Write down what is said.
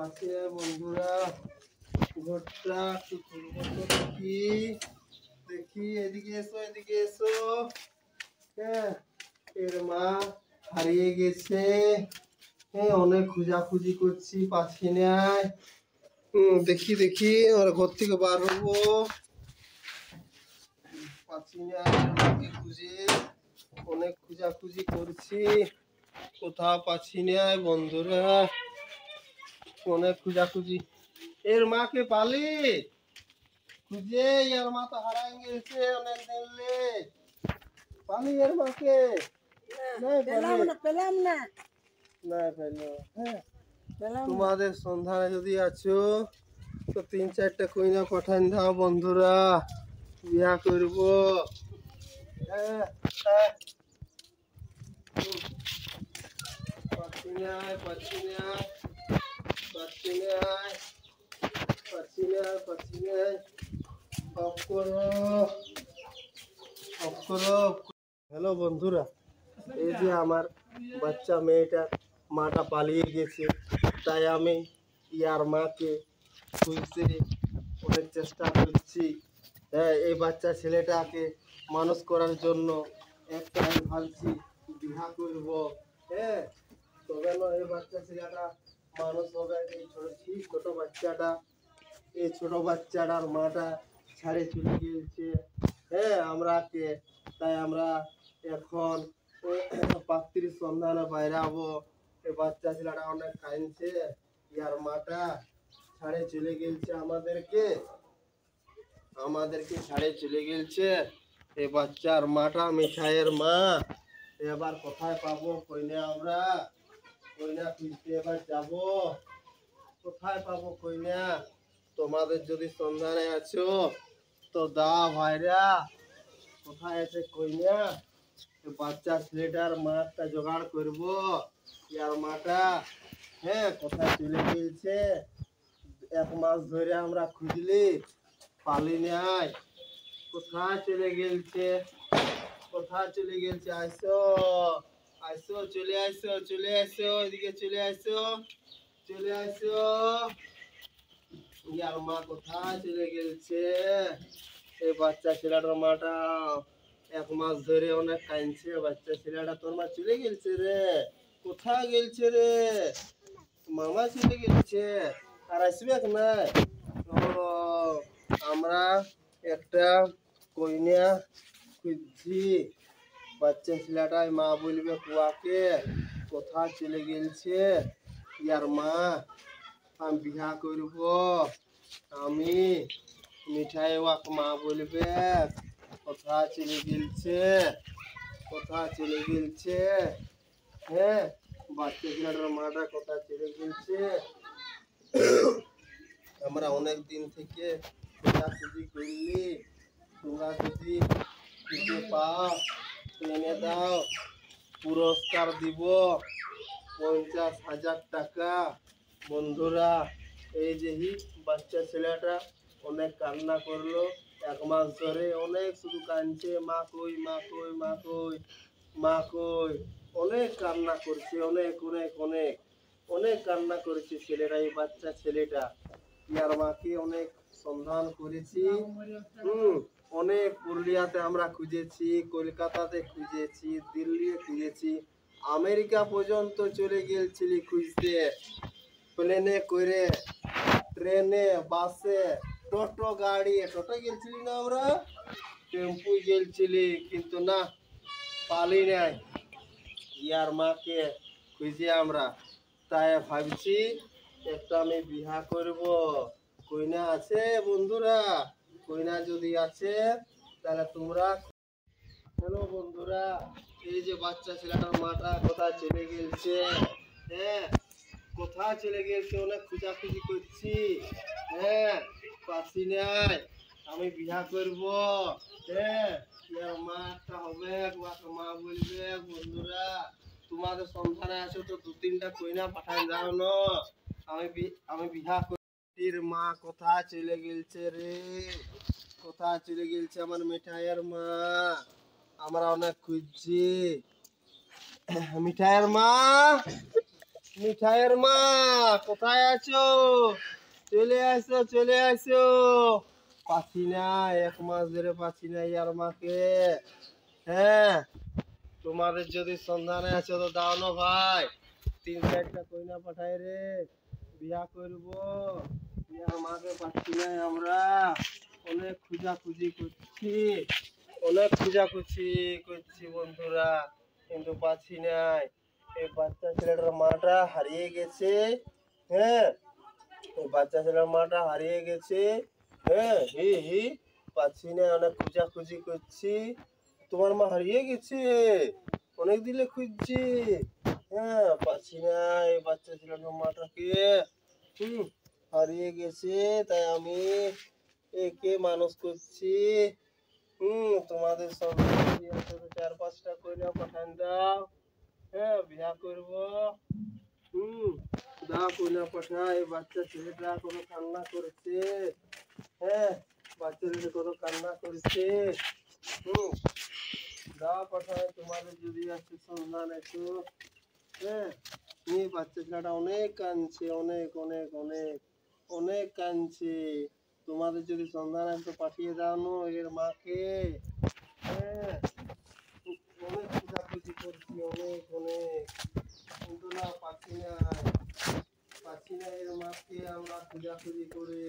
আছে বন্ধুরা, ঘরটা একটু খুলবো তো দেখি দেখি। এদিকে এসো, এদিকে এসো। হ্যাঁ, এর মা হারিয়ে গেছে। হ্যাঁ, অনেক খোঁজাখুঁজি করছি, পাচ্ছি না। দেখি দেখি ওর ঘর থেকে বার হবো, পাচ্ছি না। মাকে খুঁজে অনেক খোঁজাখুঁজি করছি, কোথাও পাচ্ছি না বন্ধুরা। অনেক খোঁজাখুঁজি। এর মাকে পালি খুঁজে, এর মা তো হারাই গেছে অনেক দিন। পালি এর মাকে পেলাম না। হ্যাঁ, তোমাদের সন্ধানে যদি আছো তো 3-4টা কইনা পাঠান দাও বন্ধুরা, বিয়া করব। হ্যাঁ, পাচ্ছি না, পাচ্ছি না, পাচ্ছি না, পাচ্ছি না, পাচ্ছি না। হ্যালো বন্ধুরা, এই যে আমার বাচ্চা মেয়েটা মাটা পালিয়ে গেছে, তাই আমি ইয়ার মাকে খুঁজতে অনেক চেষ্টা করছি। হ্যাঁ, এই বাচ্চা ছেলেটাকে মানুষ করার জন্য একটা আমি ভাবছি বিবাহ করব। হ্যাঁ, তবে না এই বাচ্চা ছেলেটা মানুষ হবে। এই ছোট বাচ্চাটা, এই ছোট বাচ্চাটার মাটা ছাড়ে চলে গিয়েছে। হ্যাঁ, আমরাকে, তাই আমরা এখন পাত্রীর সন্ধানে বাইরে হবো। এই বাচ্চা ছেলেটা অনেক কাঁদছে, ইয়ার মাটা ছাড়ে চলে গেছে আমাদেরকে, ছাড়ে চলে গেছে। এই বাচ্চার মাটা, মিঠাইয়ের মা, এবার কোথায় পাবো কইনা? আমরা কইনা খুঁজতে এবার যাবো, কোথায় পাবো কইনা? তোমাদের যদি সন্ধানে আছো তো দাও ভাইরা, কোথায় আছে কইনা? বাচ্চা ছেলেটার মাটা জোগাড় করবো, ইয়ার মাটা। হ্যাঁ, কোথায় চলে গিয়েছে? 1 মাস ধরে আমরা খুঁজলি, পালি নাই। কোথায় চলে গেছে? কোথায় চলে গেছে? আইসো, আইসো, চলে আইসো, চলে আইসো, এদিকে চলে আইসো, চলে আইসো। ইয়ার মা কোথায় চলে গেছে? এই বাচ্চা ছেলেটার মাটা 1 মাস ধরে অনেক কাঁদছে। বাচ্চা ছেলেটা, তোর মা চলে গেছে রে। কোথায় গেছে রে? মামা চলে গেছে, আর আসবে না। ও, আমরা একটা কইনা খুঁজছি। বাচ্চা ছেলেটাই মা বলবে কুয়াকে, কোথায় চলে গেছে ইয়ার মা। আমি বিয়া করব, আমি মিঠাই ওয়াক মা বলবে কোথায় চলে গেছে, কোথায় চলে গেছে। হ্যাঁ, বাচ্চা ছেলেটার মাটা কোথায় চলে গেছে। আমরা অনেক দিন থেকে খোঁজাখুঁজি করলি, তোমরা যদি খুঁজে পাও এনে দাও, পুরস্কার দিব 50,000 টাকা। বন্ধুরা, এই যে বাচ্চা ছেলেটা অনেক কান্না করলো 1 মাস ধরে, অনেক শুধু কাঁদছে, মা কই, মা কই, মা কই, মা কই। অনেক কান্না করছে, অনেক অনেক অনেক অনেক কান্না করেছে ছেলেটা। এই বাচ্চা ছেলেটা ইয়ার মাকে অনেক সন্ধান করেছি। অনেক পুরুলিয়াতে আমরা খুঁজেছি, কলকাতাতে খুঁজেছি, দিল্লি খুঁজেছি, আমেরিকা পর্যন্ত চলে গেছিলি খুঁজতে। প্লেনে করে, ট্রেনে, বাসে, টোটো গাড়ি, টোটো গেছিলি না আমরা, টেম্পু গেছিলি, কিন্তু না, পালি নাই ইয়ার মাকে খুঁজে আমরা। তাই ভাবছি একটা আমি বিয়া করব। কইনা আছে বন্ধুরা? কইনা যদি আছে তাহলে তোমরা। হ্যালো বন্ধুরা, এই যে বাচ্চা ছেলেটার মাটা কোথায় চলে গেছে। হ্যাঁ, কোথায় চলে গেছে? অনেক খোঁজাখুঁজি করছি। হ্যাঁ, পাচ্ছি নাই। আমি বিয়া করব। হ্যাঁ, ইয়ার মা একটা হবে, মা বলবে। বন্ধুরা, তোমাদের সন্ধানে আছো তো 2-3টা কইনা পাঠাই দাও না। আমি বিয়া করি। মা কোথায় চলে গেছে রে? কোথায় চলে গেছে আমার মিঠাইয়ের মা? আমরা অনেক খুঁজছি। মিঠাইয়ের মা, মিঠাইয়ের মা, কোথায় আছো? চলে আসো, চলে আসো। পাচ্ছি না, 1 মাস ধরে পাচ্ছি না ইয়ার মাকে। হ্যাঁ, তোমাদের যদি সন্ধানে আছো তো দাও না ভাই, 3-4টা কইনা পাঠাই রে, বিয়া করবো। ইয়ার মাকে পাচ্ছি না আমরা, অনেক খুঁজাখুঁজি করছি, অনেক খুঁজাখুঁজি করছি বন্ধুরা, কিন্তু পাচ্ছি নাই। এই বাচ্চা ছেলেটার মাটা হারিয়ে গেছে। হ্যাঁ, এই বাচ্চা ছেলের মাটা হারিয়ে গেছে। হ্যাঁ, হি হি, পাচ্ছি না, অনেক খোঁজাখুঁজি করছি। তোমার মা হারিয়ে গেছে, অনেক দিলে খুঁজছি। হ্যাঁ, পাচ্ছি না এই বাচ্চা ছেলেটার মাটাকে। হুম, হারিয়ে গেছে, তাই আমি একে মানুষ করছি। তোমাদের সঙ্গে যদি আছে তো 4-5টা কইরা পাঠান দাও। হ্যাঁ, বিয়া করবো। হুম, দাও কইনা পাঠাই। বাচ্চা ছেলেটা কত কান্না করেছে। হ্যাঁ, বাচ্চা ছেলে কত কান্না করেছে। হুম, দাও পাঠাই তোমাদের যদি আছে সন্ধান একটু। হ্যাঁ, এই বাচ্চা ছেলেটা অনেক কাঁদছে, অনেক অনেক অনেক অনেক কাঁদছে। তোমাদের যদি সন্ধান একটু পাঠিয়ে দাও না এর মাকে। হ্যাঁ, অনেক খোঁজাখুঁজি করছি, অনেক অনেক, কিন্তু না পাচ্ছি না, পাচ্ছি না এর মাকে আমরা খোঁজাখুঁজি করে।